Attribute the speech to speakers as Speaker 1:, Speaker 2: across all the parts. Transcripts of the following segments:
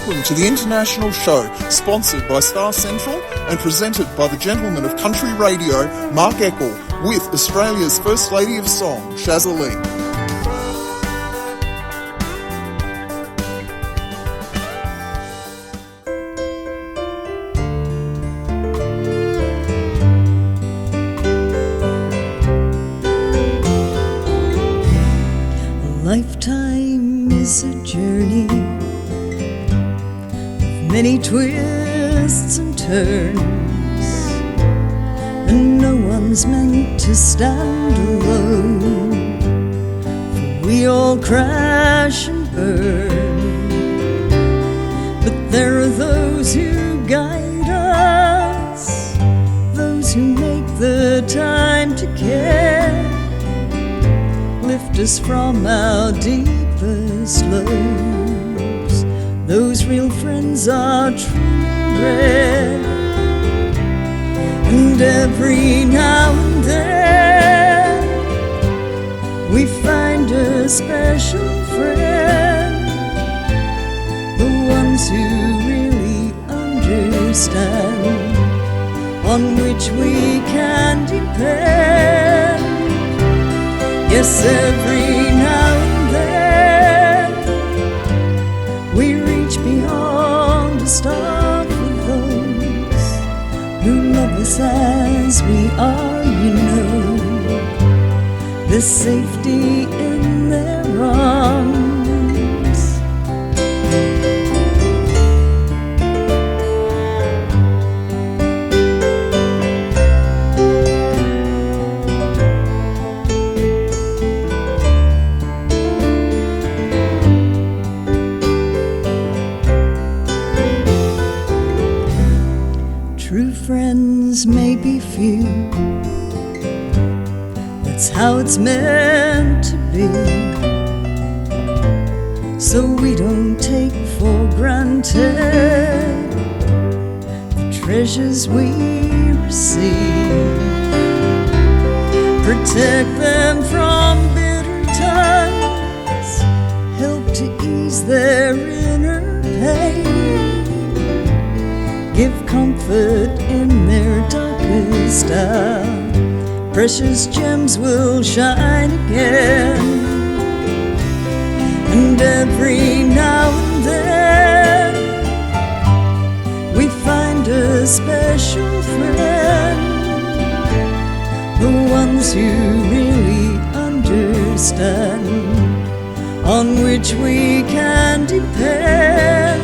Speaker 1: Welcome to the International Show, sponsored by Star Central and presented by the gentleman of country radio, Mark Eckel, with Australia's First Lady of Song, Shaza Leigh.
Speaker 2: Lifetime is a journey of many twists and turns, and no one's meant to stand alone, for we all crash and burn. But there are those who guide us, those who make the time to care, lift us from our deepest lows. Those real friends are truly rare, and every now and then we find a special friend, the ones who really understand, on which we can depend. Yes, every now and then we reach beyond a star for those who love us as we are, you know. There's safety in their arms. Friends may be few, that's how it's meant to be, so we don't take for granted the treasures we receive. Protect them from bitter times, help to ease their inner pain, give comfort in their darkest hour. Precious gems will shine again. And every now and then we find a special friend, the ones who really understand, on which we can depend.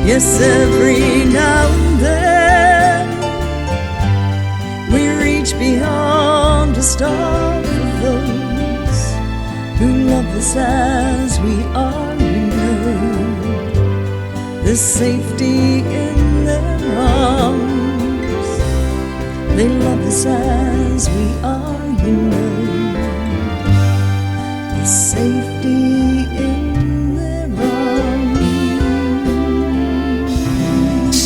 Speaker 2: Yes, every now and then we reach beyond a star for those who love us as we are, you know. There's safety in their arms. They love us as we are, you know. There's safety in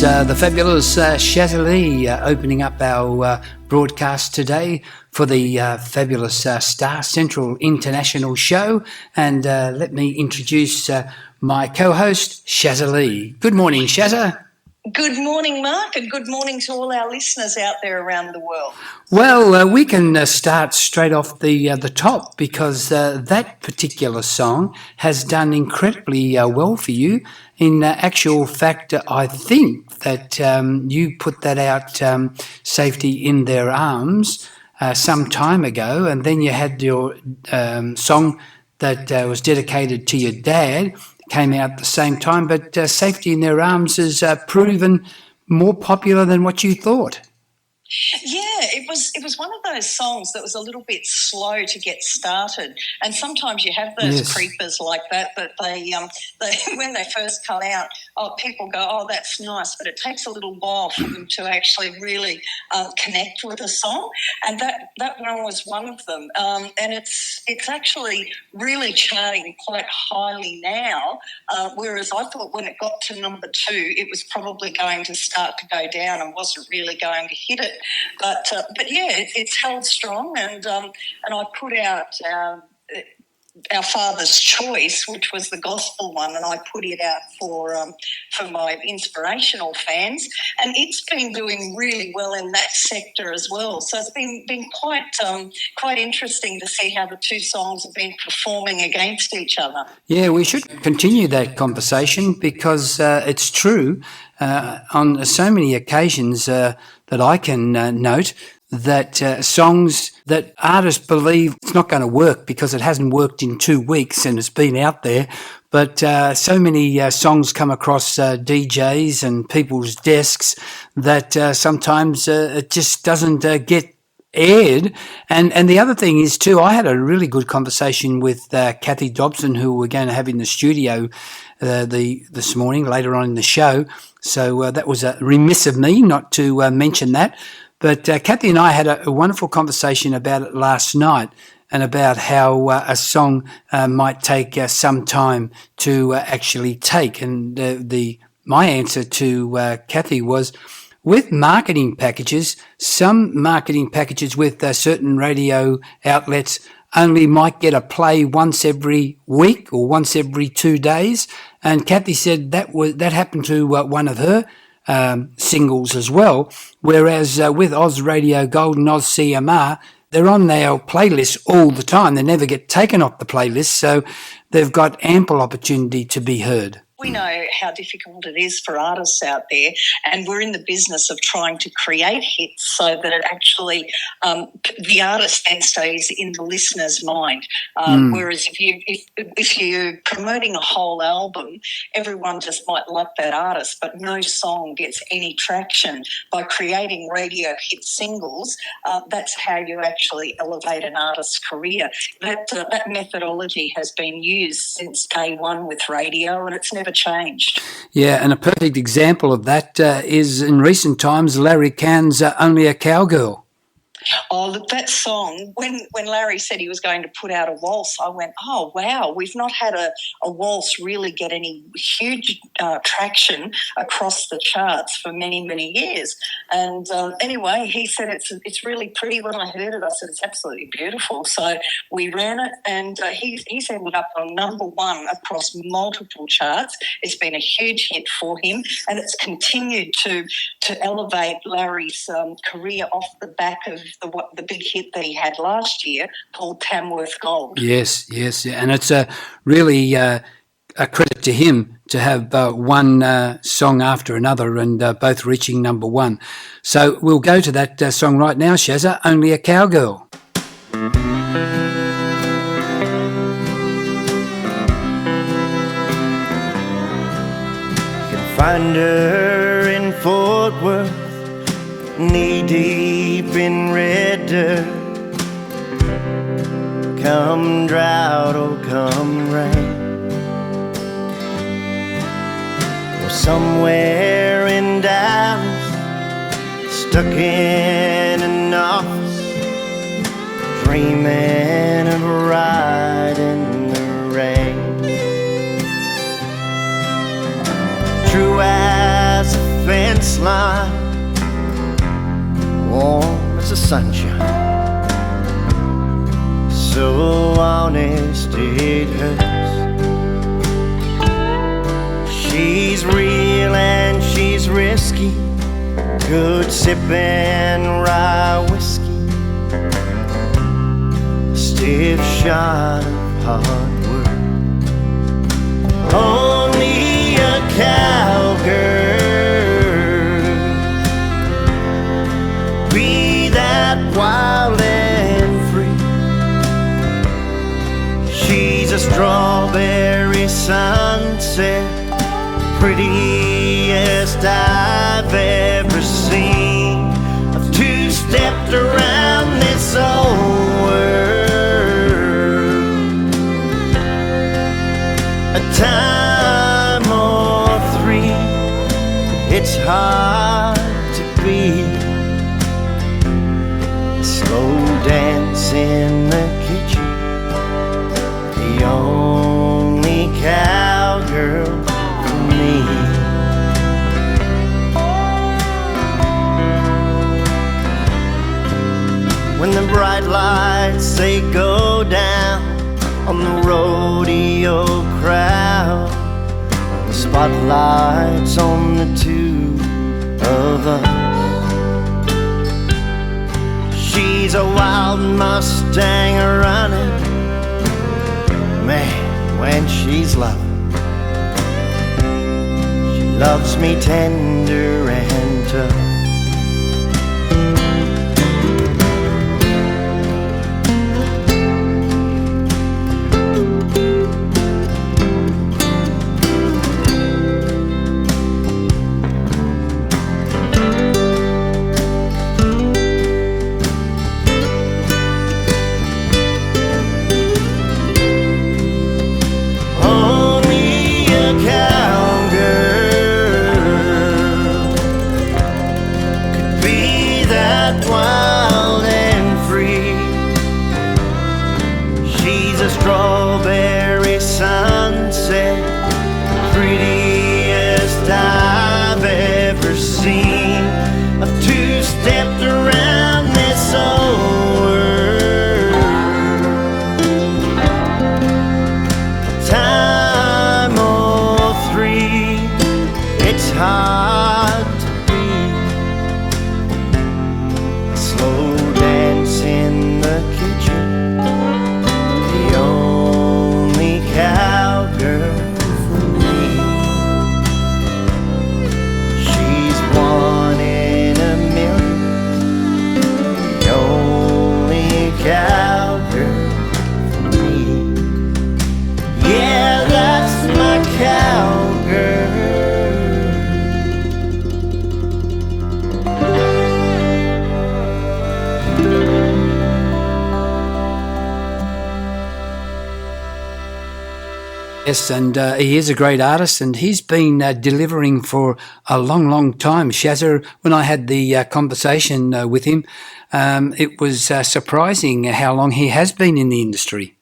Speaker 3: the fabulous Shaza Leigh opening up our broadcast today for the fabulous Star Central International Show. And let me introduce my co-host, Shaza Leigh. Good morning, Shaza.
Speaker 4: Good morning, Mark, and good morning to all our listeners out there around the world.
Speaker 3: Well, we can start straight off the top, because that particular song has done incredibly well for you. In actual fact, I think that you put that out, Safety in Their Arms, some time ago, and then you had your song that was dedicated to your dad, came out at the same time, but Safety in Their Arms has proven more popular than what you thought.
Speaker 4: Yeah, it was one of those songs that was a little bit slow to get started, and sometimes you have those creepers like that they when they first come out, people go, oh, that's nice, but it takes a little while for them to actually really connect with a song, and that one was one of them, and it's actually really charting quite highly now, whereas I thought when it got to number 2 it was probably going to start to go down and wasn't really going to hit it. But yeah, it's held strong, and I put out Our Father's Choice, which was the gospel one, and I put it out for my inspirational fans, and it's been doing really well in that sector as well. So it's been quite interesting to see how the two songs have been performing against each other.
Speaker 3: Yeah, we should continue that conversation because it's true on so many occasions that I can note that songs that artists believe it's not going to work because it hasn't worked in 2 weeks and it's been out there, but so many songs come across DJs and people's desks that sometimes it just doesn't get aired. And the other thing is too, I had a really good conversation with Cathy Dobson, who we're going to have in the studio this morning later on in the show. So that was remiss of me not to mention that. But Cathy and I had a wonderful conversation about it last night, and about how a song might take some time to actually take. And my answer to Cathy was, with marketing packages, some marketing packages with certain radio outlets only might get a play once every week or once every 2 days. And Cathy said that happened to one of her singles as well, whereas with Oz Radio Gold and Oz CMR, they're on our playlist all the time. They never get taken off the playlist, so they've got ample opportunity to be heard.
Speaker 4: We know how difficult it is for artists out there, and we're in the business of trying to create hits so that it actually, the artist then stays in the listener's mind. Whereas if you're promoting a whole album, everyone just might like that artist, but no song gets any traction. By creating radio hit singles, that's how you actually elevate an artist's career. That methodology has been used since day one with radio, and it's never changed.
Speaker 3: Yeah, and a perfect example of that is in recent times Larry Cann's Only a Cowgirl.
Speaker 4: Oh, look, that song, when Larry said he was going to put out a waltz, I went, oh, wow, we've not had a waltz really get any huge traction across the charts for many, many years. And anyway, he said it's really pretty. When I heard it, I said it's absolutely beautiful. So we ran it, and he's ended up on number one across multiple charts. It's been a huge hit for him, and it's continued to elevate Larry's career off the back of the big hit that he had last year called Tamworth Gold. Yes,
Speaker 3: and it's really a credit to him to have one song after another and both reaching number one. So we'll go to that song right now, Shaza, Only a Cowgirl.
Speaker 5: You can find her in Fort Worth, knee-deep in red dirt. Come drought or come rain, or somewhere in Dallas, stuck in an office, dreaming of riding the rain. True as a fence line, warm as the sunshine, so honest it hurts. She's real and she's risky, good sipping rye whiskey, stiff shot of hard work. Only a cowgirl, wild and free. She's a strawberry sunset, prettiest I've ever seen. I've two-stepped around this old world a time or three. It's hard to be slow dance in the kitchen, the only cowgirl for me. When the bright lights say go down, on the rodeo crowd. The spotlight's on the two of us. She's a wild Mustang running, man, when she's loving. She loves me tender and tough. Strawberry sunset, prettiest I've ever seen. I've two-stepped around this old world a time or three. It's hard to be a slow dance in the kitchen. Cowgirl for me. She's one in a million, the only cowgirl for me. Yeah, that's my cowgirl.
Speaker 3: Yes, and he is a great artist, and he's been delivering for a long, long time. Shaza, when I had the conversation with him, it was surprising how long he has been in the industry.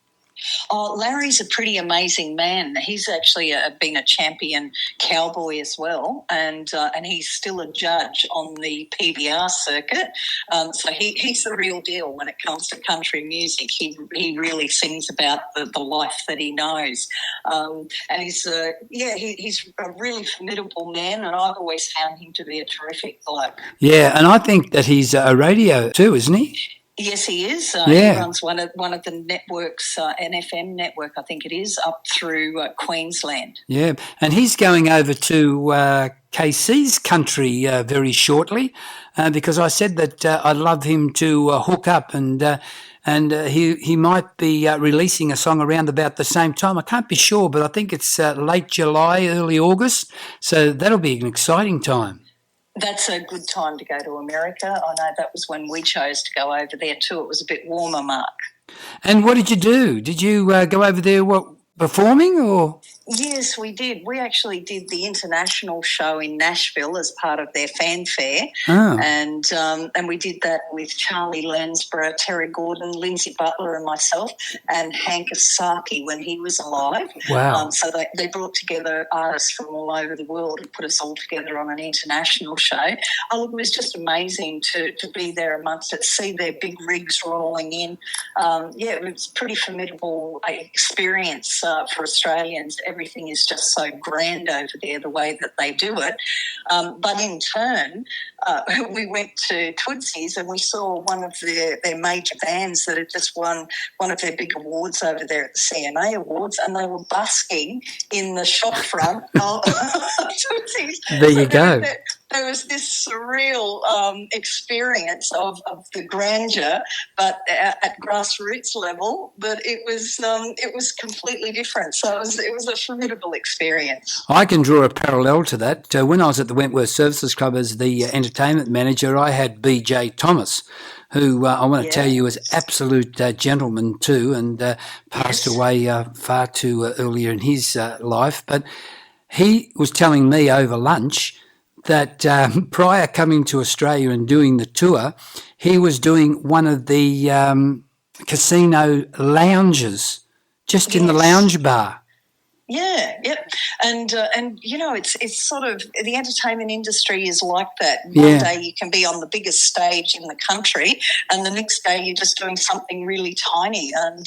Speaker 4: Oh, Larry's a pretty amazing man. He's actually been a champion cowboy as well, and he's still a judge on the PBR circuit. So he's the real deal when it comes to country music. He really sings about the life that he knows, and he's a really formidable man, and I've always found him to be a terrific bloke.
Speaker 3: Yeah, and I think that he's a radio too, isn't he?
Speaker 4: Yes, he is.
Speaker 3: Yeah.
Speaker 4: He runs one of the networks, NFM network, I think it is, up through Queensland.
Speaker 3: Yeah, and he's going over to KC's country very shortly because I said that I'd love him to hook up and he might be releasing a song around about the same time. I can't be sure, but I think it's late July, early August, so that'll be an exciting time.
Speaker 4: That's a good time to go to America. I know that was when we chose to go over there too. It was a bit warmer, Mark.
Speaker 3: And what did you do? Did you go over there performing or?
Speaker 4: Yes, we did. We actually did the international show in Nashville as part of their fanfare.
Speaker 3: Oh.
Speaker 4: And we did that with Charlie Lansborough, Terry Gordon, Lindsay Butler and myself, and Hank Osaki when he was alive.
Speaker 3: Wow.
Speaker 4: So they brought together artists from all over the world and put us all together on an international show. Oh, look, it was just amazing to be there amongst it, see their big rigs rolling in. It was a pretty formidable experience for Australians. Everything is just so grand over there, the way that they do it. But in turn, we went to Tootsie's and we saw one of their major bands that had just won one of their big awards over there at the CMA Awards, and they were busking in the shop front of Tootsie's.
Speaker 3: There you go.
Speaker 4: There was this surreal experience of the grandeur, but at grassroots level. But it was completely different. So it was a formidable experience.
Speaker 3: I can draw a parallel to that. When I was at the Wentworth Services Club as the entertainment manager, I had BJ Thomas, who I want to tell you is absolute gentleman too, and passed away far too earlier in his life. But he was telling me over lunch that prior coming to Australia and doing the tour, he was doing one of the casino lounges, just in the lounge bar.
Speaker 4: Yeah, yep. And you know, it's sort of, the entertainment industry is like that. One day you can be on the biggest stage in the country, and the next day you're just doing something really tiny. And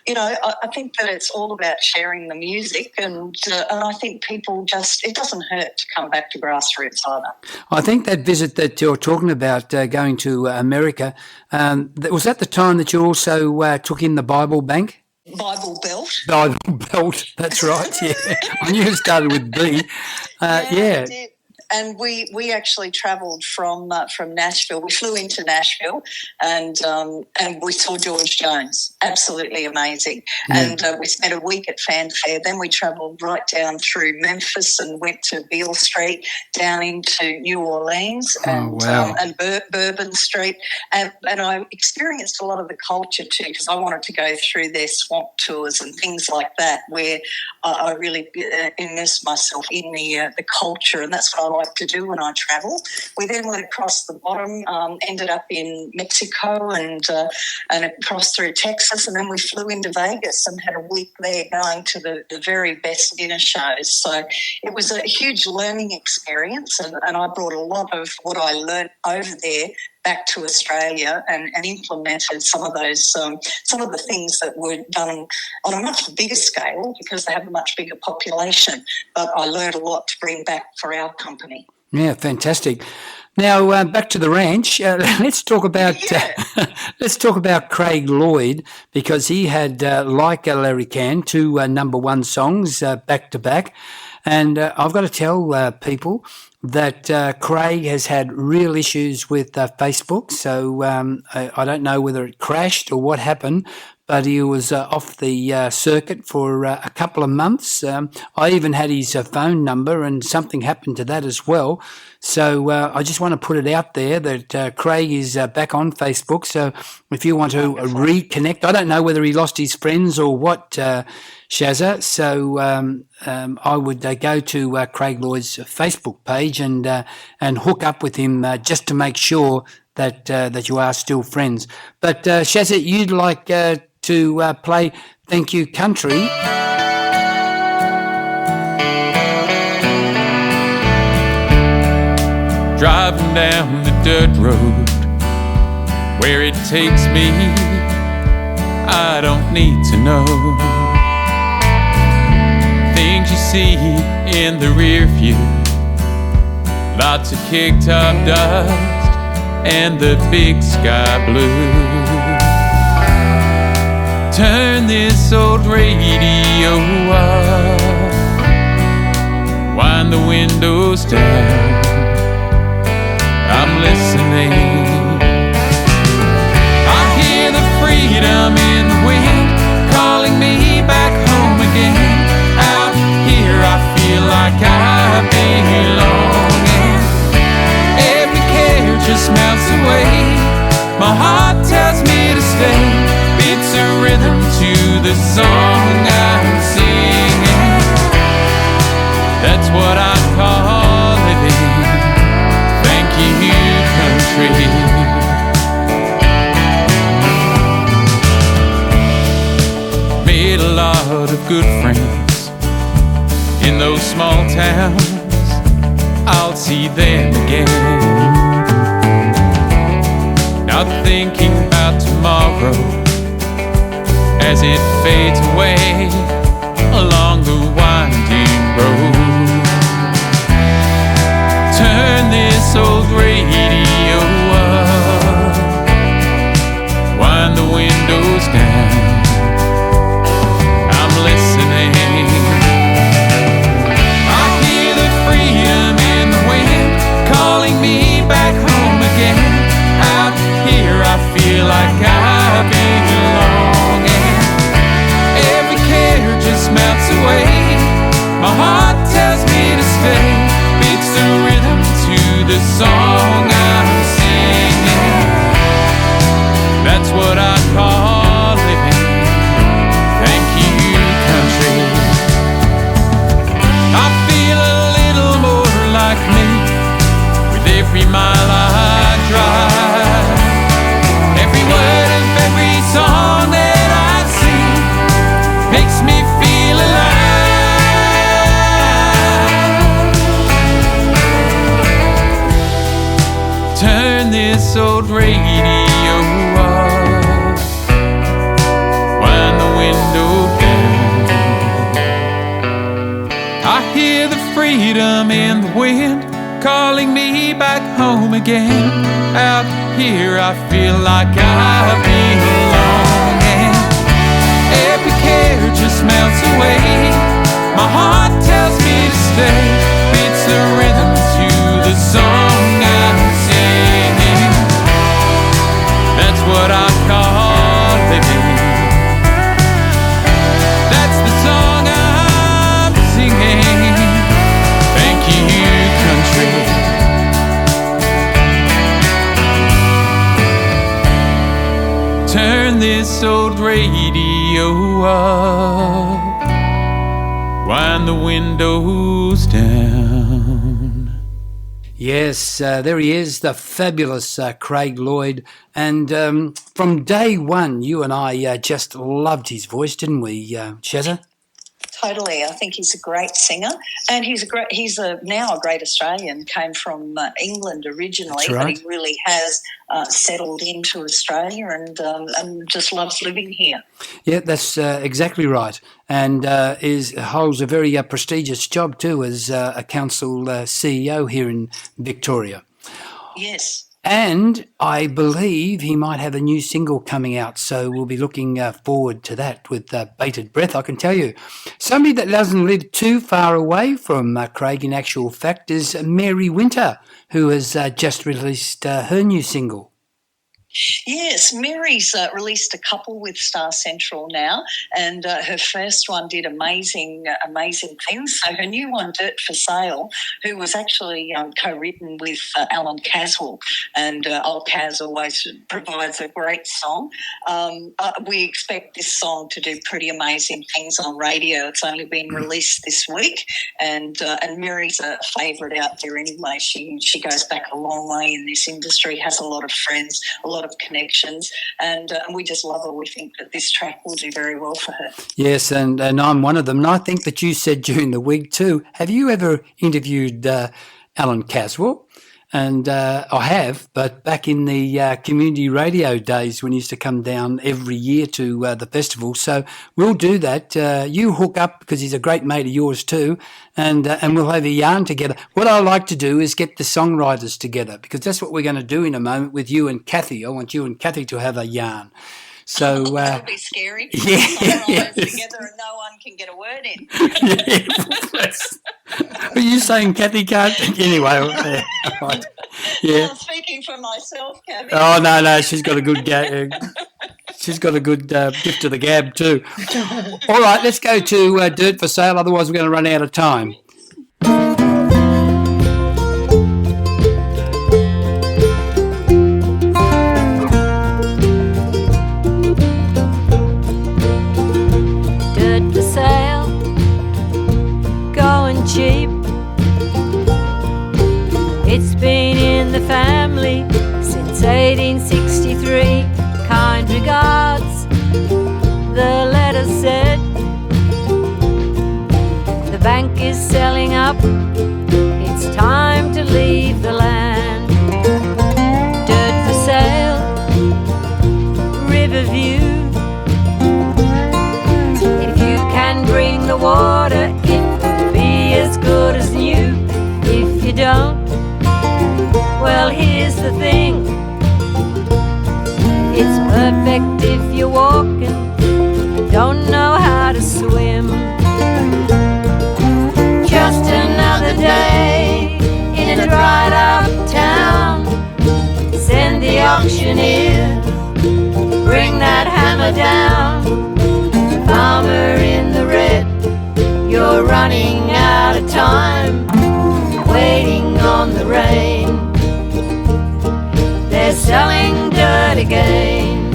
Speaker 4: you know, I think that it's all about sharing the music, and I think people just, it doesn't hurt to come back to grassroots either.
Speaker 3: I think that visit that you're talking about, going to America, was that the time that you also took in the Bible Bank?
Speaker 4: Bible Belt.
Speaker 3: Bible Belt, that's right, yeah. I knew it started with B.
Speaker 4: It did. And we actually travelled from Nashville. We flew into Nashville, and we saw George Jones. Absolutely amazing. And we spent a week at Fanfare. Then we travelled right down through Memphis and went to Beale Street, down into New Orleans and Bourbon Street. And I experienced a lot of the culture too, because I wanted to go through their swamp tours and things like that, where I really immersed myself in the culture, and that's what I like to do when I travel. We then went across the bottom, ended up in Mexico and across through Texas, and then we flew into Vegas and had a week there going to the very best dinner shows. So it was a huge learning experience, and I brought a lot of what I learned over there back to Australia and implemented some of those, some of the things that were done on a much bigger scale because they have a much bigger population. But I learned a lot to bring back for our company.
Speaker 3: Yeah, fantastic. Now back to the ranch. Let's talk about Craig Lloyd, because he had, like Larry Cann, two number one songs back to back, and I've got to tell people that Craig has had real issues with Facebook, so I don't know whether it crashed or what happened, but he was off the circuit for a couple of months. I even had his phone number, and something happened to that as well. So I just want to put it out there that Craig is back on Facebook. So if you want to reconnect, I don't know whether he lost his friends or what, Shaza. So I would go to Craig Lloyd's Facebook page and hook up with him just to make sure that you are still friends. But Shaza, you'd like to play Thank You Country.
Speaker 6: Driving down the dirt road, where it takes me, I don't need to know. Things you see in the rear view, lots of kick-top dust and the big sky blue. Turn this old radio up, wind the windows down, I'm listening. I hear the freedom in the wind calling me back home again. Out here I feel like I belong, and every care just melts away. My heart tells me to stay. It's a rhythm to the song I'm singing. That's what I call living. Thank you, country. Made a lot of good friends in those small towns. I'll see them again. Not thinking about tomorrow as it fades away along the winding road. Turn this old radio up, wind the windows down, I'm listening. I hear the freedom in the wind calling me back home again. Out here I feel like I belong, and every care just melts away. wind calling me back home again. Out here I feel like I belong, and every care just melts away. My heart tells me to stay, beats the rhythm to the song I'm singing. That's what I call living. That's the song I'm singing. Thank you, country. Turn this old radio up, wind the windows down.
Speaker 3: Yes, there he is, the fabulous Craig Lloyd. And from day one, you and I just loved his voice, didn't we, Shaza?
Speaker 4: Totally. I think he's a great singer, and he's now a great Australian. Came from England originally,
Speaker 3: right.
Speaker 4: But he really has settled into Australia and just loves living here.
Speaker 3: Yeah, that's exactly right, and holds a very prestigious job too as a council CEO here in Victoria.
Speaker 4: Yes.
Speaker 3: And I believe he might have a new single coming out, so we'll be looking forward to that with bated breath, I can tell you. Somebody that doesn't live too far away from Craig, in actual fact, is Merri Winter, who has just released her new single.
Speaker 4: Yes, Merri's released a couple with Star Central now, and her first one did amazing things. So her new one, Dirt for Sale, who was actually co-written with Alan Caswell, and old Cas always provides a great song. We expect this song to do pretty amazing things on radio. It's only been released this week, and Merri's a favourite out there anyway. She goes back a long way in this industry, has a lot of friends, a lot of connections, and we just love her. We think that this track will do very well for her.
Speaker 3: Yes, and I'm one of them. And I think that you said during the week too, have you ever interviewed Alan Caswell? And I have, but back in the community radio days when he used to come down every year to the festival. So we'll do that. You hook up, because he's a great mate of yours too, and we'll have a yarn together. What I like to do is get the songwriters together, because that's what we're going to do in a moment with you and Cathy. I want you and Cathy to have a yarn. So
Speaker 4: that'll be scary.
Speaker 3: Yeah,
Speaker 4: yes. Together and no one can get a word in.
Speaker 3: Are you saying Cathy can't? Anyway, right. Yeah.
Speaker 4: I'm speaking for myself, Cathy.
Speaker 3: Oh no, she's got a good she's got a good gift of the gab too. All right, let's go to Dirt for Sale. Otherwise, we're going to run out of time.
Speaker 7: Cheap. It's been in the family since 1863. Kind regards, the letter said. The bank is selling up, it's time to leave the land. Dirt for sale, Riverview. If you can bring the water, as good as new. If you don't, well, here's the thing, it's perfect if you're walking, don't know how to swim. Just another day in a dried up town. Send the auctioneer, bring that hammer down. Farmer in the red, you're running out of time, waiting on the rain. They're selling dirt again.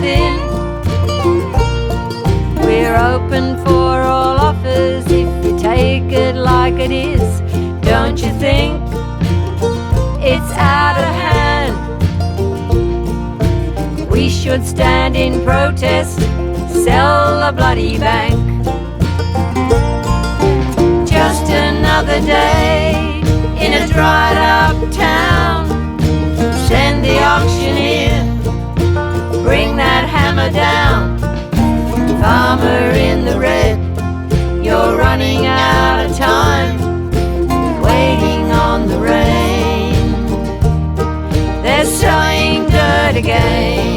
Speaker 7: within. We're open for all offers if you take it like it is. Don't you think it's out of hand? We should stand in protest, sell the bloody bank. Just another day in a dried up town. Send the auctioneer, bring that hammer down. Farmer in the red, you're running out of time, waiting on the rain. They're selling dirt again.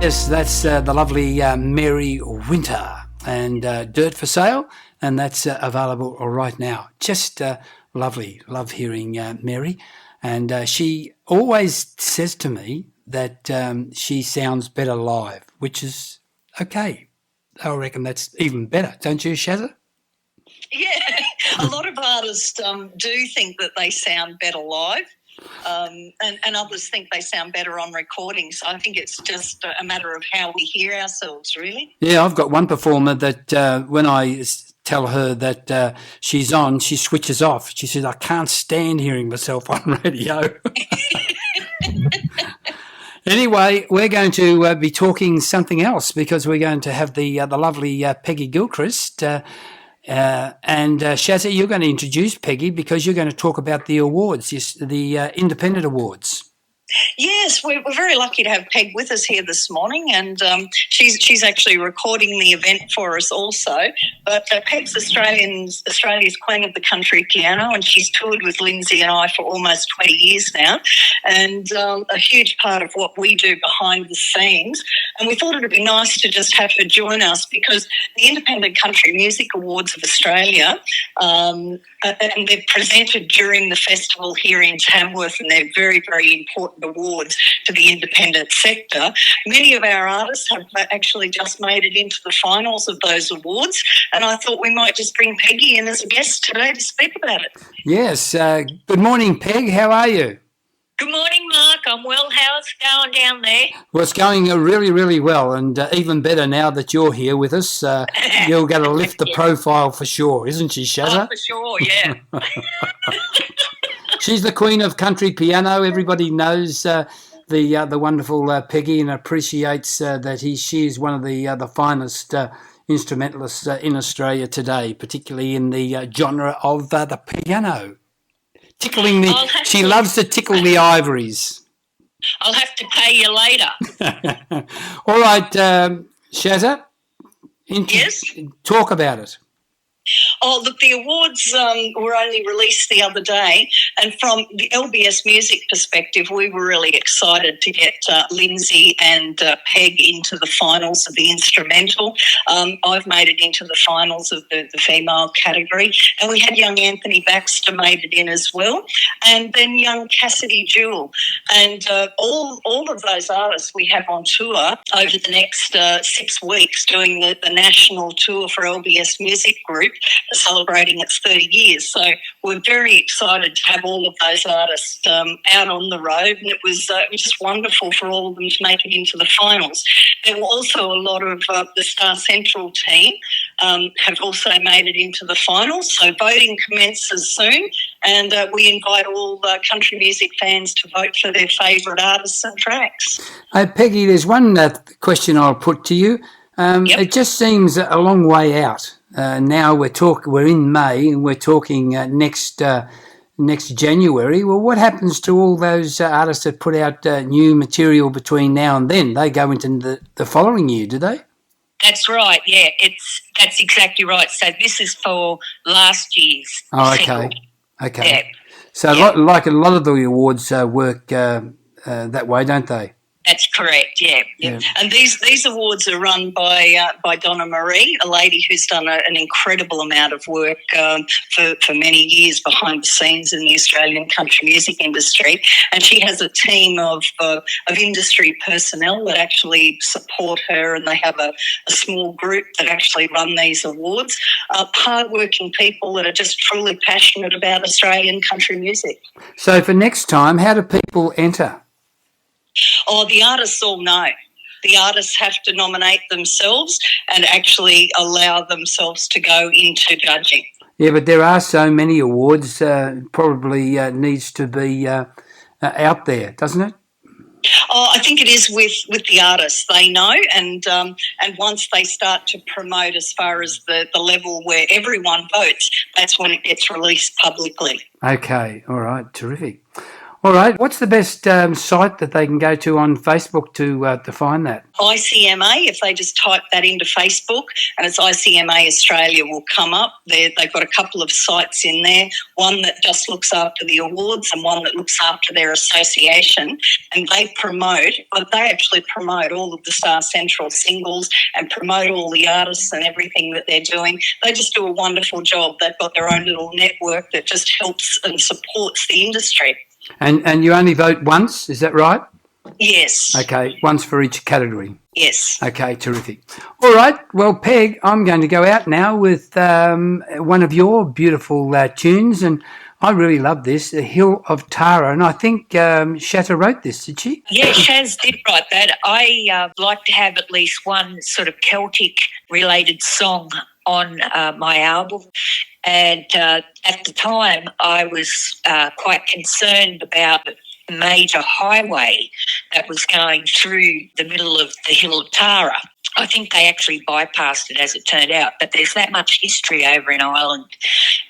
Speaker 3: Yes, that's the lovely Merri Winter and Dirt for Sale, and that's available right now. Just lovely. Love hearing Merri. And she always says to me that she sounds better live, which is okay. I reckon that's even better, don't you, Shaza?
Speaker 4: Yeah, a lot of artists do think that they sound better live. And others think they sound better on recordings. I think it's just a matter of how we hear ourselves, really.
Speaker 3: Yeah, I've got one performer that when I tell her that she's on, she switches off. She says, I can't stand hearing myself on radio. Anyway, we're going to be talking something else because we're going to have the lovely Peggy Gilchrist. And Shaza, you're going to introduce Peggy because you're going to talk about the awards, the independent awards.
Speaker 4: Yes, we're very lucky to have Peg with us here this morning, and she's actually recording the event for us also. But Peg's Australia's Queen of the Country Piano, and she's toured with Lindsay and I for almost 20 years now, and a huge part of what we do behind the scenes. And we thought it would be nice to just have her join us because the Independent Country Music Awards of Australia, and they're presented during the festival here in Tamworth, and they're very, very important awards to the independent sector. Many of our artists have actually just made it into the finals of those awards, and I thought we might just bring Peggy in as a guest today to speak about it.
Speaker 3: Yes. Good morning, Peg. How are you?
Speaker 8: Good morning, Mark. I'm well. How's it going down there?
Speaker 3: Well, it's going really, really well, and even better now that you're here with us. You're going to lift the profile for sure, isn't she, Shaza?
Speaker 8: Oh, for sure, yeah.
Speaker 3: She's the Queen of Country Piano. Everybody knows the wonderful Peggy and appreciates that she is one of the finest instrumentalists in Australia today, particularly in the genre of the piano. She loves to tickle the ivories.
Speaker 8: I'll have to pay you later.
Speaker 3: All right, Shaza.
Speaker 4: Yes?
Speaker 3: Talk about it.
Speaker 4: Oh, look, the awards were only released the other day, and from the LBS music perspective, we were really excited to get Lindsay and Peg into the finals of the instrumental. I've made it into the finals of the female category, and we had young Anthony Baxter made it in as well, and then young Cassidy Jewell. And all of those artists we have on tour over the next 6 weeks doing the national tour for LBS Music Group, celebrating its 30 years. So we're very excited to have all of those artists out on the road, and it was just wonderful for all of them to make it into the finals. There were also a lot of the Star Central team have also made it into the finals. So voting commences soon, and we invite all country music fans to vote for their favourite artists and tracks.
Speaker 3: Peggy, there's one question I'll put to you.
Speaker 4: Yep.
Speaker 3: It just seems a long way out. Now we're in May and we're talking next January. Well, what happens to all those artists that put out new material between now and then? They go into the following year, do they?
Speaker 8: That's right, yeah. That's exactly right. So this is for last year's
Speaker 3: okay.
Speaker 8: Yeah.
Speaker 3: So like a lot of the awards work that way, don't they?
Speaker 4: That's correct, yeah. And these awards are run by Donna Marie, a lady who's done an incredible amount of work for many years behind the scenes in the Australian country music industry. And she has a team of industry personnel that actually support her, and they have a small group that actually run these awards. Hard-working people that are just truly passionate about Australian country music.
Speaker 3: So for next time, how do people enter?
Speaker 4: Oh, the artists all know. The artists have to nominate themselves and actually allow themselves to go into judging.
Speaker 3: Yeah, but there are so many awards, probably needs to be out there, doesn't it?
Speaker 4: Oh, I think it is with the artists. They know, and once they start to promote as far as the level where everyone votes, that's when it gets released publicly.
Speaker 3: Okay, all right, terrific. All right, what's the best site that they can go to on Facebook to find that?
Speaker 4: ICMA, if they just type that into Facebook, and it's ICMA Australia will come up. They've got a couple of sites in there, one that just looks after the awards and one that looks after their association, and they actually promote all of the Star Central singles and promote all the artists and everything that they're doing. They just do a wonderful job. They've got their own little network that just helps and supports the industry.
Speaker 3: And you only vote once, is that right?
Speaker 4: Yes.
Speaker 3: Okay, once for each category.
Speaker 4: Yes.
Speaker 3: Okay, terrific. All right, well, Peg, I'm going to go out now with one of your beautiful tunes, and I really love this, The Hill of Tara, and I think Shatta wrote this, did she?
Speaker 8: Yeah, Shaz did write that. I like to have at least one sort of Celtic-related song on my album. And at the time, I was quite concerned about the major highway that was going through the middle of the Hill of Tara. I think they actually bypassed it, as it turned out, but there's that much history over in Ireland,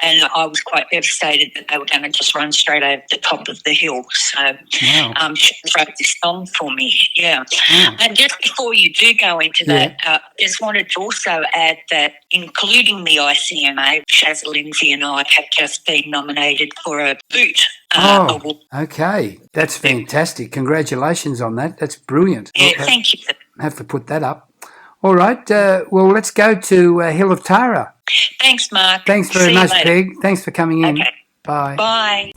Speaker 8: and I was quite devastated that they were going to just run straight over the top of the hill. So she wrote this song for me, yeah. Wow. And just before you do go into that, just wanted to also add that, including the ICMA, Shaza Leigh and I have just been nominated for a Boot award.
Speaker 3: Okay. That's fantastic. Congratulations on that. That's brilliant.
Speaker 8: Yeah, thank you.
Speaker 3: Have to put that up. All right. Well, let's go to Hill of Tara.
Speaker 8: Thanks, Mark.
Speaker 3: Thanks very much, Peg. Thanks for coming in.
Speaker 8: Okay.
Speaker 3: Bye.
Speaker 8: Bye.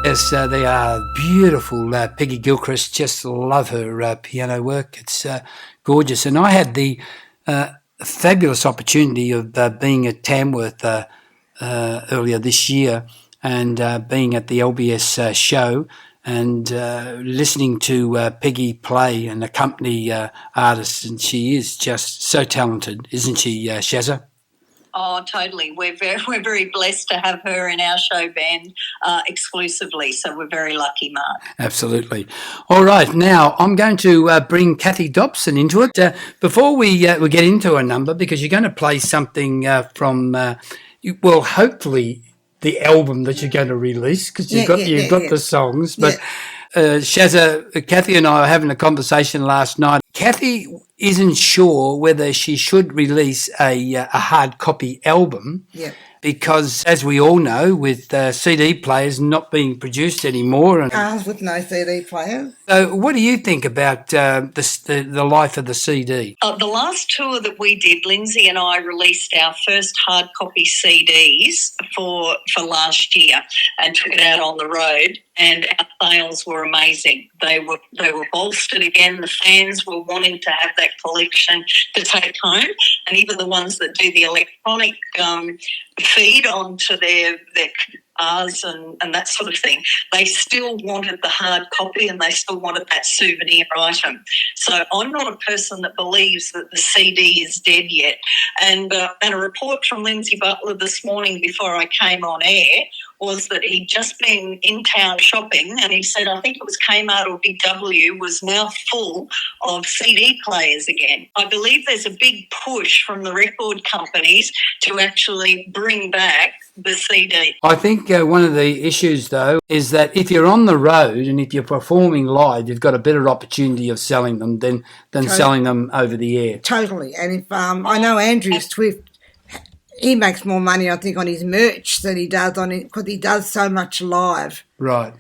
Speaker 3: Yes, they are beautiful. Peggy Gilchrist, just love her piano work. It's gorgeous. And I had the fabulous opportunity of being at Tamworth earlier this year and being at the LBS show and listening to Peggy play and accompany artists. And she is just so talented, isn't she, Shaza?
Speaker 4: Oh, totally. We're very blessed to have her in our show band exclusively, so we're very lucky, Mark.
Speaker 3: Absolutely. All right, now I'm going to bring Cathy Dobson into it. Before we get into a number, because you're going to play something from, well, hopefully the album that you're going to release, because you've got the songs, but... Shaza, Cathy and I were having a conversation last night. Cathy isn't sure whether she should release a hard copy album because, as we all know, with CD players not being produced anymore.
Speaker 9: Cars with no CD player.
Speaker 3: So what do you think about the life of the CD?
Speaker 4: The last tour that we did, Lindsay and I released our first hard copy CDs for last year and took it out on the road, and our sales were amazing. They were bolstered again. The fans were wanting to have that collection to take home, and even the ones that do the electronic feed onto their cars and that sort of thing, they still wanted the hard copy and they still wanted that souvenir item. So I'm not a person that believes that the CD is dead yet. And a report from Lindsay Butler this morning before I came on air was that he'd just been in town shopping and he said, I think it was Kmart or Big W, was now full of CD players again. I believe there's a big push from the record companies to actually bring back the CD.
Speaker 3: I think one of the issues, though, is that if you're on the road and if you're performing live, you've got a better opportunity of selling them than selling them over the air.
Speaker 9: Totally. And if I know Andrew Swift, he makes more money, I think, on his merch than he does on it because he does so much live.
Speaker 3: Right.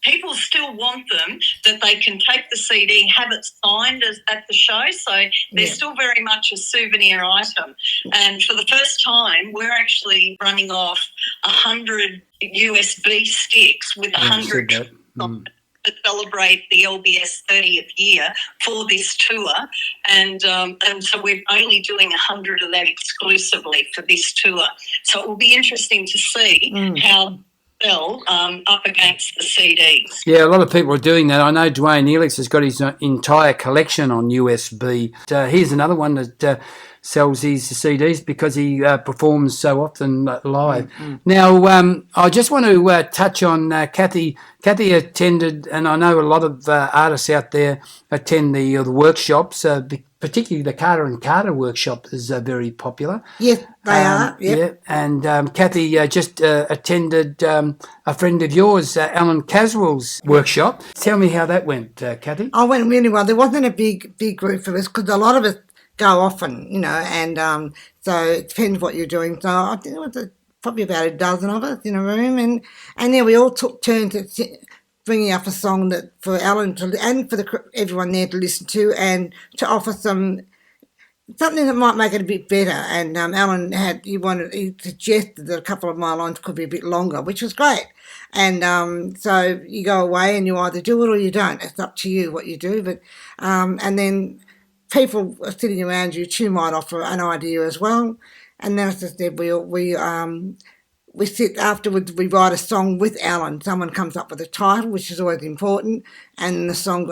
Speaker 4: People still want them, that they can take the CD, have it signed at the show, so they're still very much a souvenir item. And for the first time, we're actually running off 100 USB sticks with 100 to celebrate the LBS 30th year for this tour, and so we're only doing 100 of that exclusively for this tour. So it will be interesting to see how sell up against the CDs.
Speaker 3: Yeah, a lot of people are doing that. I know Dwayne Elix has got his entire collection on USB. Here's another one that sells his CDs because he performs so often live. Now, I just want to touch on Cathy. Cathy attended, and I know a lot of artists out there attend the workshops, particularly the Carter and Carter workshop is very popular.
Speaker 9: Yes, they are. Yep.
Speaker 3: Yeah, and Cathy just attended a friend of yours, Alan Caswell's workshop. Tell me how that went, Cathy.
Speaker 9: I went really well. There wasn't a big group of us because a lot of us go often, and so it depends what you're doing. So I think it was probably about a dozen of us in a room, and yeah, we all took turns at bringing up a song that for Alan and for everyone there to listen to, and to offer something that might make it a bit better. And Alan he suggested that a couple of my lines could be a bit longer, which was great. And so you go away and you either do it or you don't. It's up to you what you do. But and then people are sitting around you too might offer an idea as well. And then, as I said, we sit afterwards, we write a song with Alan. Someone comes up with a title, which is always important, and the song.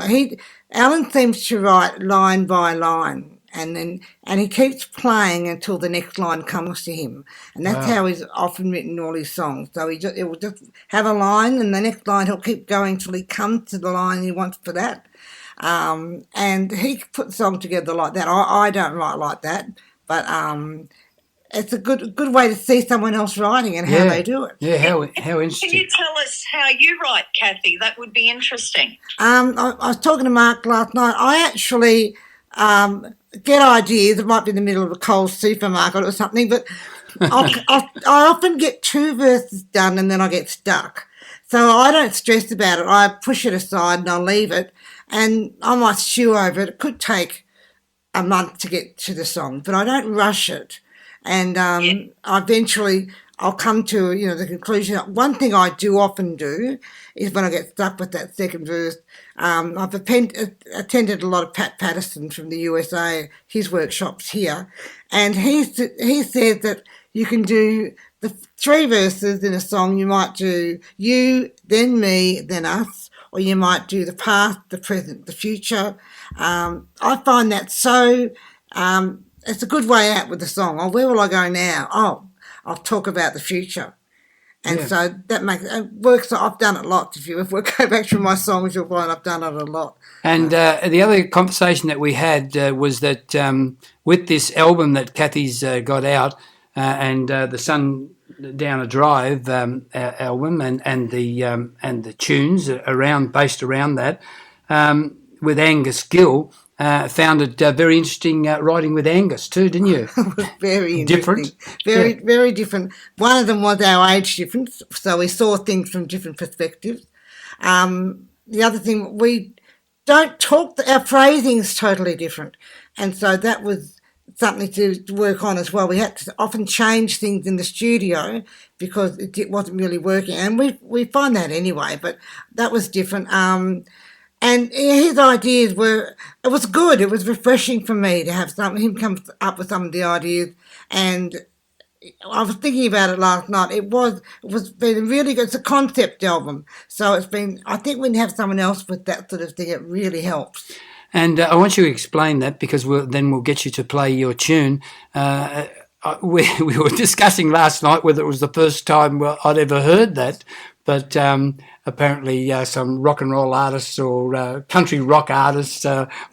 Speaker 9: Alan seems to write line by line, and he keeps playing until the next line comes to him, and that's how he's often written all his songs. So he will just have a line, and the next line he'll keep going till he comes to the line he wants for that. And he put the song together like that. I don't write like that, but it's a good way to see someone else writing and how they do it.
Speaker 3: Yeah, how interesting.
Speaker 4: Can you tell us how you write, Cathy? That would be interesting.
Speaker 9: I was talking to Mark last night. I actually get ideas. It might be in the middle of a Coles supermarket or something, but I often get 2 verses done and then I get stuck. So I don't stress about it. I push it aside and I'll leave it, and I might stew over it. It could take a month to get to the song, but I don't rush it. And eventually I'll come to, the conclusion. One thing I do often do is when I get stuck with that second verse, I've attended a lot of Pat Patterson from the USA, his workshops here, and he said that you can do the 3 verses in a song. You might do you, then me, then us, or you might do the past, the present, the future. I find that so, it's a good way out with the song. Oh, where will I go now? Oh, I'll talk about the future. And so it works. I've done it lots. If we go back through my songs, you'll find I've done it a lot.
Speaker 3: And the other conversation that we had was that with this album that Cathy's got out and the Sundowner Drive album and the tunes based around that, with Angus Gill, found it very interesting writing with Angus too, didn't you?
Speaker 9: It was very interesting.
Speaker 3: Different?
Speaker 9: Very different. One of them was our age difference, so we saw things from different perspectives. The other thing, we don't talk, our phrasing is totally different. And so that was something to work on as well. We had to often change things in the studio because it wasn't really working. And we find that anyway, but that was different. And his ideas it was good. It was refreshing for me to have him come up with some of the ideas. And I was thinking about it last night. It was been really good. It's a concept album. So I think when you have someone else with that sort of thing, it really helps.
Speaker 3: And I want you to explain that because then we'll get you to play your tune. We were discussing last night whether it was the first time I'd ever heard that, but apparently some rock and roll artists or country rock artists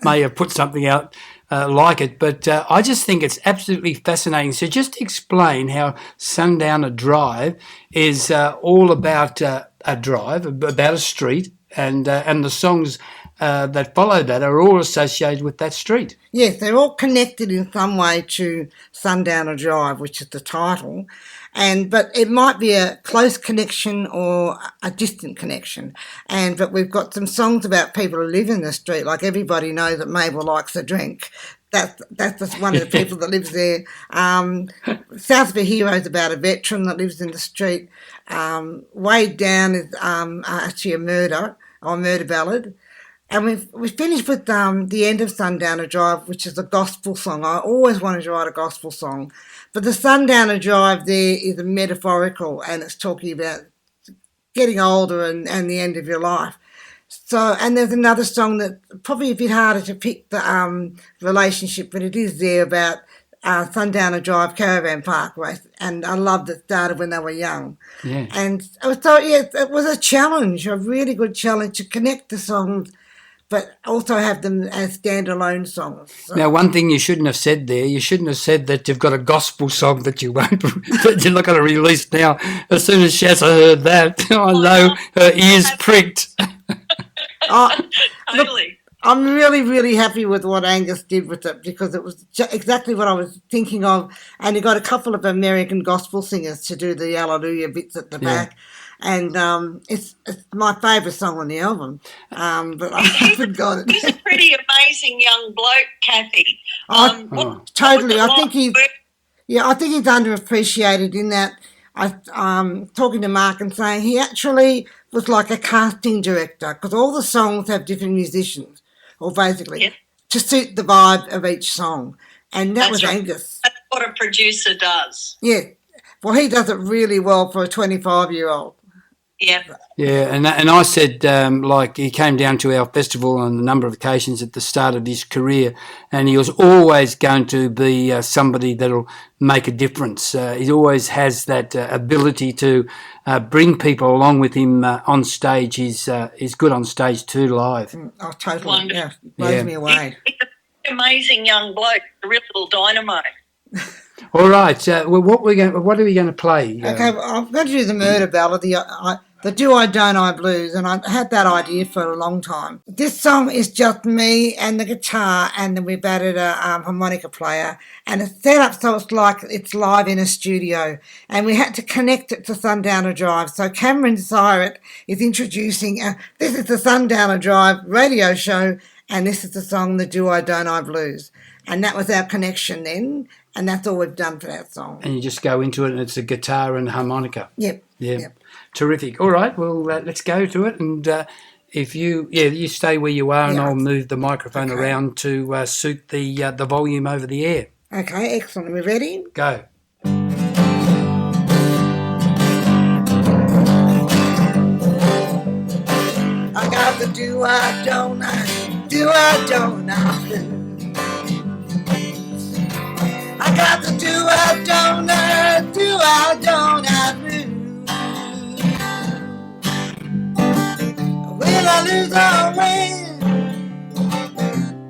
Speaker 3: may have put something out like it. But I just think it's absolutely fascinating. So just explain how Sundowner Drive is all about a drive, about a street, and the songs that follow that are all associated with that street.
Speaker 9: Yes, they're all connected in some way to Sundowner Drive, which is the title. But it might be a close connection or a distant connection. But we've got some songs about people who live in the street, like everybody knows that Mabel likes a drink. That's just one of the people that lives there. South of a Hero is about a veteran that lives in the street. Way Down is actually a murder ballad. And we finished with the end of Sundowner Drive, which is a gospel song. I always wanted to write a gospel song. But the Sundowner Drive there is a metaphorical, and it's talking about getting older and the end of your life. So, and there's another song that's probably a bit harder to pick the relationship, but it is there about Sundowner Drive Caravan Park race. And I loved it started when they were young.
Speaker 3: Yeah.
Speaker 9: And so, it was a challenge, a really good challenge to connect the songs but also have them as standalone songs. So.
Speaker 3: Now, one thing you shouldn't have said there, you shouldn't have said that you've got a gospel song that you're not going to release now. As soon as Shaza heard that, I know her ears pricked.
Speaker 4: Totally.
Speaker 9: Look, I'm really, really happy with what Angus did with it because it was exactly what I was thinking of. And he got a couple of American gospel singers to do the Hallelujah bits at the back. And it's my favourite song on the album, but I haven't got it.
Speaker 4: He's a pretty amazing young bloke, Cathy.
Speaker 9: Totally. I think he's underappreciated in that. Talking to Mark and saying he actually was like a casting director because all the songs have different musicians, or basically to suit the vibe of each song, and that was right. Angus.
Speaker 4: That's what a producer does.
Speaker 9: Yeah. Well, he does it really well for a 25-year-old.
Speaker 4: Yeah.
Speaker 3: Yeah, and I said, he came down to our festival on a number of occasions at the start of his career, and he was always going to be somebody that'll make a difference. He always has that ability to bring people along with him on stage. He's good on stage too, live.
Speaker 9: Oh, totally.
Speaker 4: Wonderful.
Speaker 9: Yeah, blows me away.
Speaker 4: He's an amazing young bloke, a real little dynamo.
Speaker 3: All right. What are we going to play?
Speaker 9: Okay, well, I'm going to do the murder ballad, the Do I Don't I Blues, and I had that idea for a long time. This song is just me and the guitar, and then we've added a harmonica player, and it's set up so it's like it's live in a studio, and we had to connect it to Sundowner Drive. So Cameron Syrett is introducing, this is the Sundowner Drive radio show, and this is the song, the Do I Don't I Blues. And that was our connection then, and that's all we've done for that song.
Speaker 3: And you just go into it, and it's a guitar and harmonica.
Speaker 9: Yep.
Speaker 3: Yeah.
Speaker 9: Yep.
Speaker 3: Terrific. All right, well, let's go to it. And if you stay where you are, and I'll move the microphone around to suit the volume over the air.
Speaker 9: Okay, excellent. Are we ready?
Speaker 3: Go.
Speaker 9: I got the do I don't I, do I don't I blues. I got the do I don't I, do I don't I blues. Will I lose or win?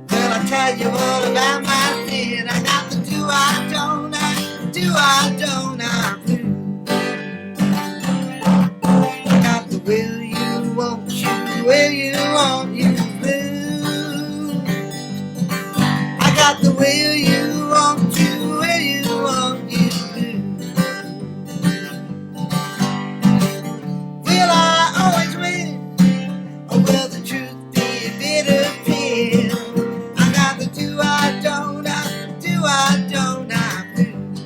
Speaker 9: Will I tell you all about my sin? I got the do I don't I, do I don't I blues. I got the will you, won't you, will you, won't you blues. I got the will you, won't you, will you, won't you blues. Will I always win? Or will the truth be a bitter pill? I got the do I don't I, do I don't I blues.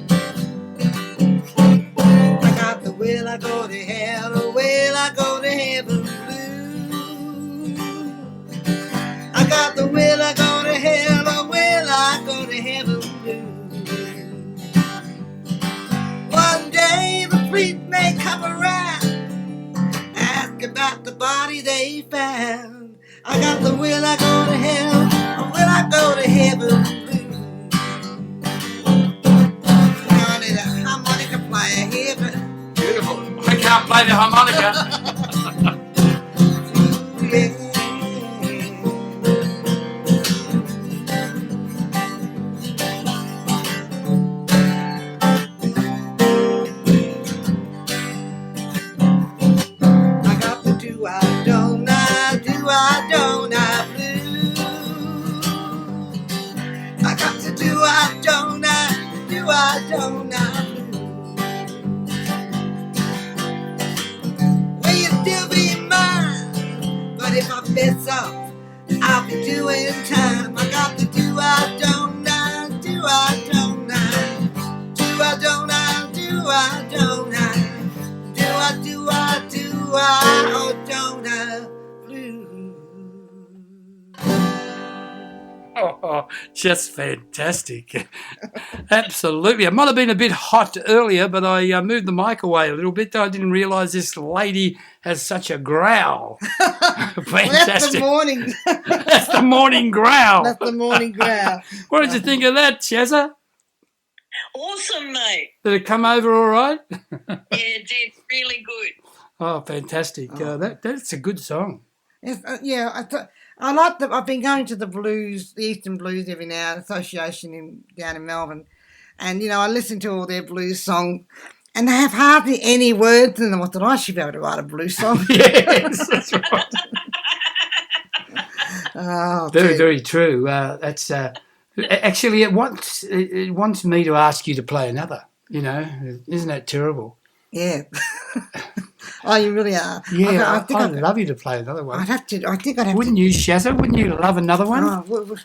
Speaker 9: I got the will I go to hell or will I go to heaven blues. I got the will I go to hell or will I go to heaven blues. One day the priest may come around, ask about the body they found. I got the will I go to hell or will I go to heaven blues. I need a harmonica player here, but
Speaker 3: Beautiful. I can't play the harmonica.
Speaker 9: yeah. I got the do I don't I, do I don't I blues. I got the do I don't I, do I don't I blues. Will you still be mine? But if I mess up, I'll be doing time. I got the do I don't I, do I don't I, do I don't I, do I don't I, do I, oh don't I blues.
Speaker 3: Oh, just fantastic. Absolutely. It might have been a bit hot earlier, but I moved the mic away a little bit. I didn't realise this lady has such a growl. Fantastic.
Speaker 9: Well, that's the morning.
Speaker 3: That's the morning growl.
Speaker 9: That's the morning growl.
Speaker 3: What did you think of that, Shaza?
Speaker 4: Awesome, mate.
Speaker 3: Did it come over all right?
Speaker 4: Yeah, it did. Really good.
Speaker 3: Oh, fantastic. That's a good song.
Speaker 9: Yes, I like that. I've been going to the blues, the Eastern Blues every now, association down in Melbourne, and I listen to all their blues songs, and they have hardly any words in them. I thought I should be able to write a blues song.
Speaker 3: Yes, that's right.
Speaker 9: Oh,
Speaker 3: very, very true. That's actually it wants me to ask you to play another. Isn't that terrible?
Speaker 9: Yeah. Oh, you really are.
Speaker 3: Yeah, I'd love you to play another one.
Speaker 9: I'd have to. I think I'd have
Speaker 3: Wouldn't
Speaker 9: to.
Speaker 3: you, Shaza? Wouldn't you love another one?
Speaker 9: Oh,
Speaker 4: Look,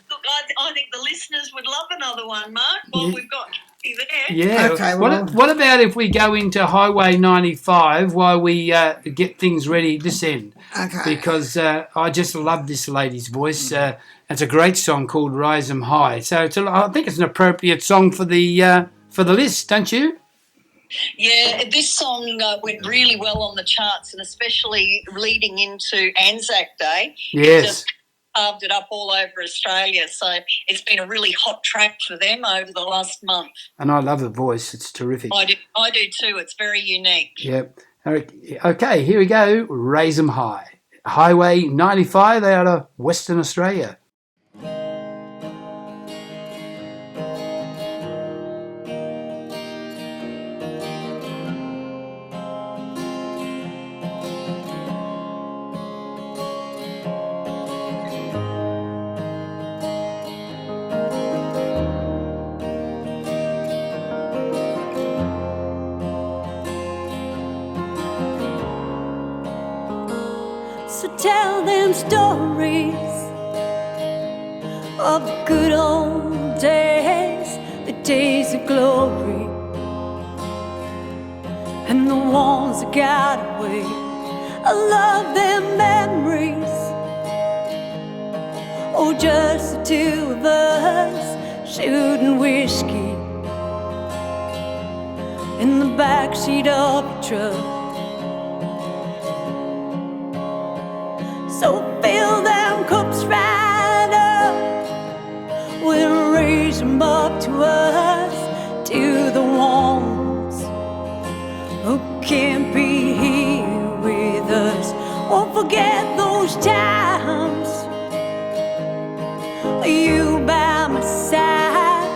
Speaker 4: I think the listeners would love another one, Mark. Well, we've got you there.
Speaker 3: Yeah.
Speaker 9: Okay,
Speaker 3: what about if we go into Highway 95 while we get things ready this end?
Speaker 9: Okay.
Speaker 3: Because I just love this lady's voice. It's a great song called Rise 'Em High. So I think it's an appropriate song for the list, don't you?
Speaker 4: Yeah, this song went really well on the charts, and especially leading into Anzac Day.
Speaker 3: Yes.
Speaker 4: It just carved it up all over Australia. So it's been a really hot track for them over the last month.
Speaker 3: And I love the voice. It's terrific.
Speaker 4: I do too. It's very unique.
Speaker 3: Yep. Okay, here we go. Raise 'Em High. Highway 95 out of Western Australia.
Speaker 2: So tell them stories of the good old days, the days of glory, and the ones that got away. I love them memories. Oh, just the two of us shooting whiskey in the backseat of the truck. So fill them cups right up, we'll raise them up to us, to the ones who can't be here with us. Won't forget those times, you by my side,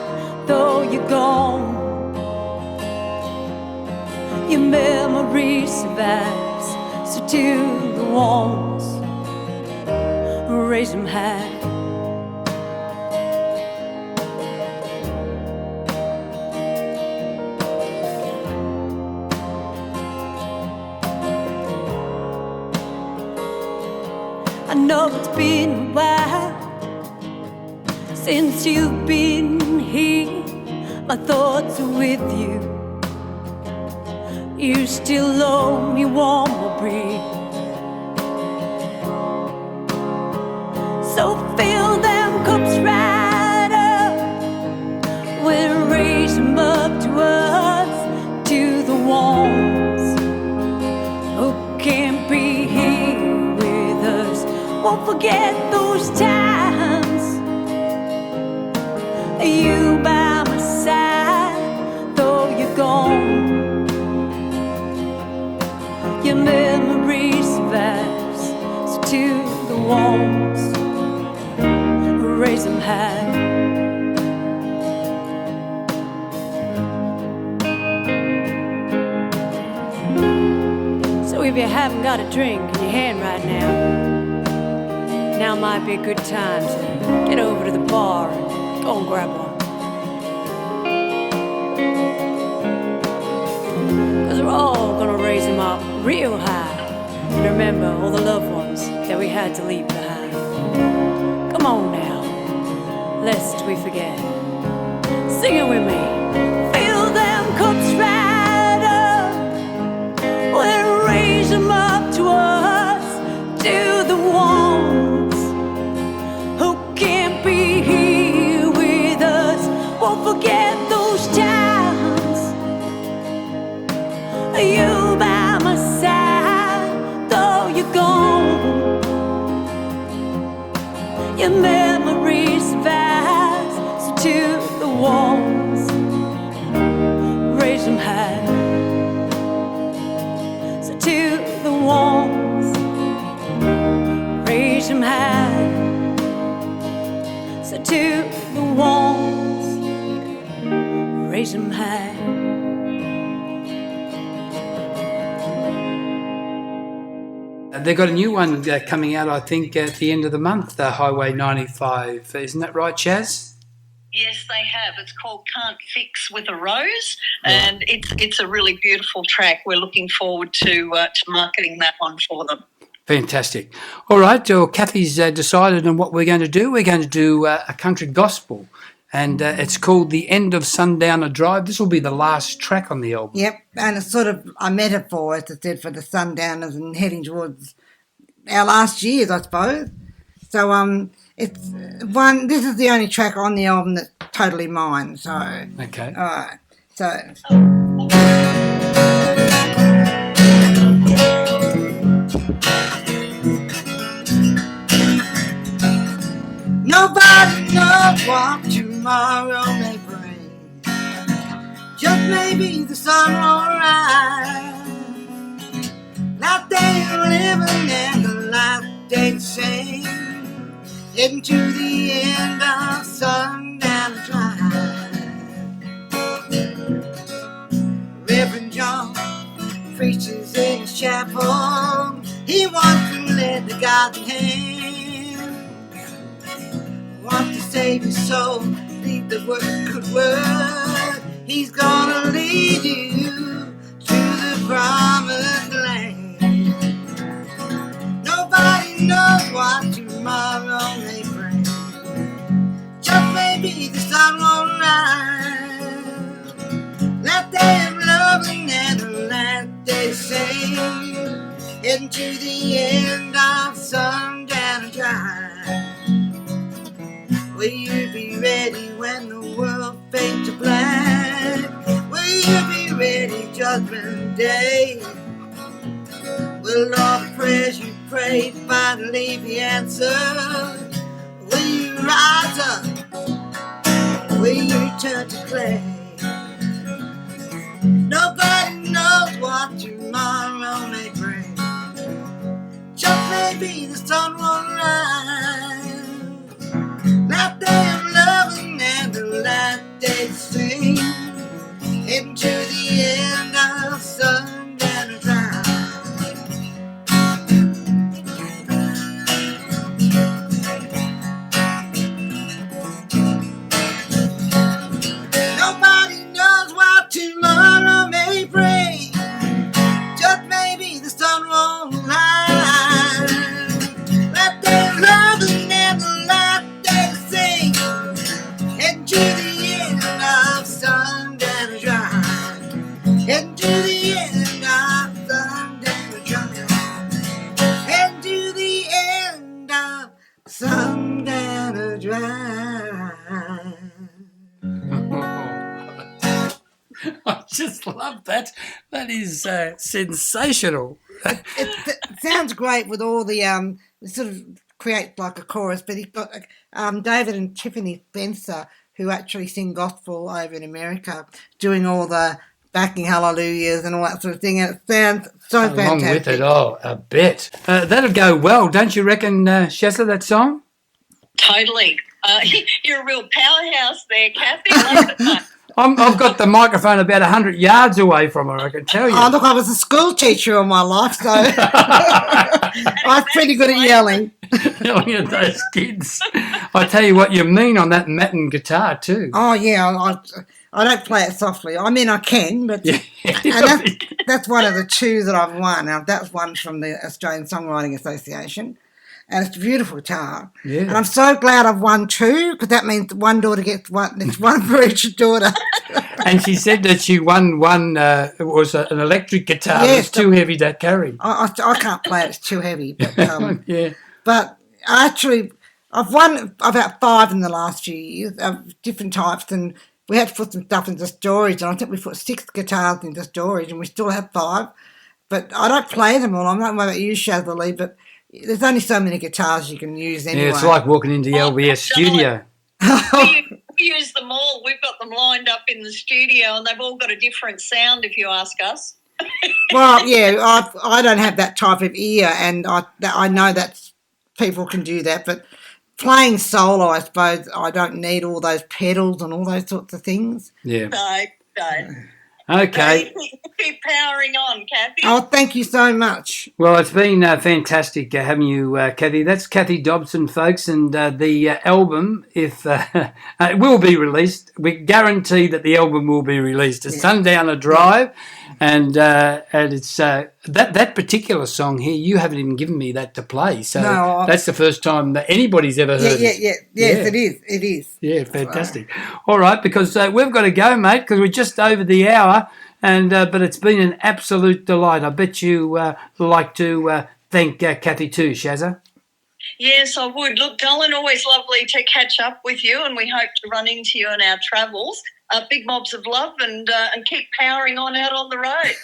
Speaker 2: though you're gone. Your memory survives, so to the ones, raise them high. I know it's been a while since you've been here. My thoughts are with you. You still owe me one more breath. So fill them cups right up, we'll raise them up to us, to the ones who can't be here with us. Won't forget those times, you by my side, though you're gone. Your memory survives, so to the ones, raise them high. So if you haven't got a drink in your hand right now might be a good time to get over to the bar and go and grab one. 'Cause we're all gonna raise them up real high and remember all the loved ones that we had to leave behind. Come on now, lest we forget. Sing it with me. Fill them cups right up, we'll raise them up to us, to the ones who can't be here with us. Won't forget those times, you by my side, though you're gone. Your memory survives, so to the ones, raise them high. So to the ones, raise them high. So to the ones, raise them high.
Speaker 3: They've got a new one coming out, I think, at the end of the month, Highway 95. Isn't that right, Chaz?
Speaker 4: Yes, they have. It's called Can't Fix with a Rose, and it's a really beautiful track. We're looking forward to marketing that one for them.
Speaker 3: Fantastic. All right, well, Cathy's decided on what we're going to do. We're going to do a country gospel, and it's called The End of Sundowner Drive. This will be the last track on the album.
Speaker 9: Yep, and it's sort of a metaphor, as I said, for the sundowners and heading towards our last years, I suppose. So it's one. This is the only track on the album that's totally mine. So
Speaker 3: okay,
Speaker 9: all right. So nobody knows what tomorrow may bring. Just maybe the sun will rise. Life they living and the life they sing, heading to the end of Sundown Drive. Reverend John preaches in his chapel. He wants to lend the God's hand. Wants to save his soul, lead the good word. He's gonna lead you to the promised land. Nobody knows what tomorrow may bring. day of loving and the last day sing into the end of sundown time. Will you be ready when the world fades to black? Will you be ready Judgment Day? Will all the prayers you prayed finally be answered? Will you rise up? Will you turn to clay? Nobody knows what tomorrow may bring. Just maybe the sun won't rise. Last day of loving and the last day to sing into the end of sundown time. Nobody knows what tomorrow may bring. Just maybe the sun won't rise. Last day of loving and the last day to sing into the end of sundown drive. Into the end of sundown drive. Into the end of sundown drive.
Speaker 3: I just love that. That is sensational.
Speaker 9: It sounds great with all the sort of create like a chorus, but he's got David and Tiffany Spencer, who actually sing gospel over in America, doing all the backing hallelujahs and all that sort of thing, and it sounds so
Speaker 3: Along
Speaker 9: fantastic.
Speaker 3: with it, oh, a bit. That'll go well, don't you reckon, Shaza, that song?
Speaker 4: Totally. You're a real powerhouse there, Cathy. Love it.
Speaker 3: I've got the microphone about 100 yards away from her, I can tell you.
Speaker 9: Oh, look, I was a school teacher all my life, so I was pretty good at yelling.
Speaker 3: Yelling at those kids. I tell you what you mean on that matin guitar too.
Speaker 9: Oh, yeah, I don't play it softly. I mean, I can, but
Speaker 3: Yeah.
Speaker 9: and that's one of the two that I've won. Now, that's one from the Australian Songwriting Association. And it's a beautiful guitar.
Speaker 3: Yeah.
Speaker 9: And I'm so glad I've won two, because that means one daughter gets one. It's one for each daughter.
Speaker 3: And she said that she won one, it was an electric guitar.
Speaker 9: Yes,
Speaker 3: It's too heavy to carry.
Speaker 9: I can't play it. It's too heavy. But,
Speaker 3: Yeah.
Speaker 9: but actually, I've won about 5 in the last few years of different types, and we had to put some stuff into storage, and I think we put 6 guitars into storage, and we still have 5. But I don't play them all. I'm not about you, Shaza Leigh, but there's only so many guitars you can use anyway.
Speaker 3: Yeah, it's like walking into the LBS studio.
Speaker 4: We use them all. We've got them lined up in the studio, and they've all got a different sound, if you ask us.
Speaker 9: Well, yeah, I don't have that type of ear, and I know that people can do that, but playing solo, I suppose, I don't need all those pedals and all those sorts of things.
Speaker 3: Yeah.
Speaker 4: No.
Speaker 3: Okay.
Speaker 4: Keep powering on, Cathy.
Speaker 9: Oh, thank you so much.
Speaker 3: Well, it's been fantastic having you, Cathy. That's Cathy Dobson, folks, and the album, if it will be released, we guarantee that the album will be released. It's Sundowner Drive, and it's that particular song here. You haven't even given me that to play, so that's the first time that anybody's ever heard it.
Speaker 9: Yes, it is.
Speaker 3: Yeah, fantastic. All right, because we've got to go, mate, because we're just over the hour. And but it's been an absolute delight. I bet you like to thank Cathy too, Shaza.
Speaker 4: Yes, I would. Look, Dylan, always lovely to catch up with you, and we hope to run into you in our travels. Big mobs of love, and keep powering on out on the road.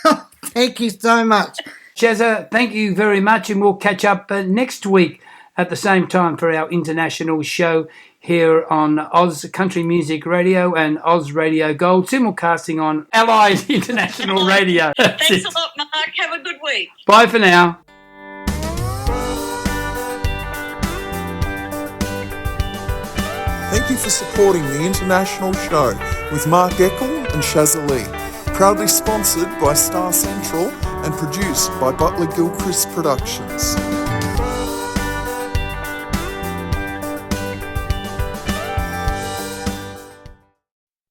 Speaker 9: Thank you so much.
Speaker 3: Shaza, thank you very much, and we'll catch up next week at the same time for our international show here on Oz Country Music Radio and Oz Radio Gold, simulcasting on Allied International Radio.
Speaker 4: Thanks a lot, Mark. Have a good week.
Speaker 3: Bye for now.
Speaker 1: Thank you for supporting the international show with Mark Eckel and Shaza Leigh. Proudly sponsored by Star Central and produced by Butler Gilchrist Productions.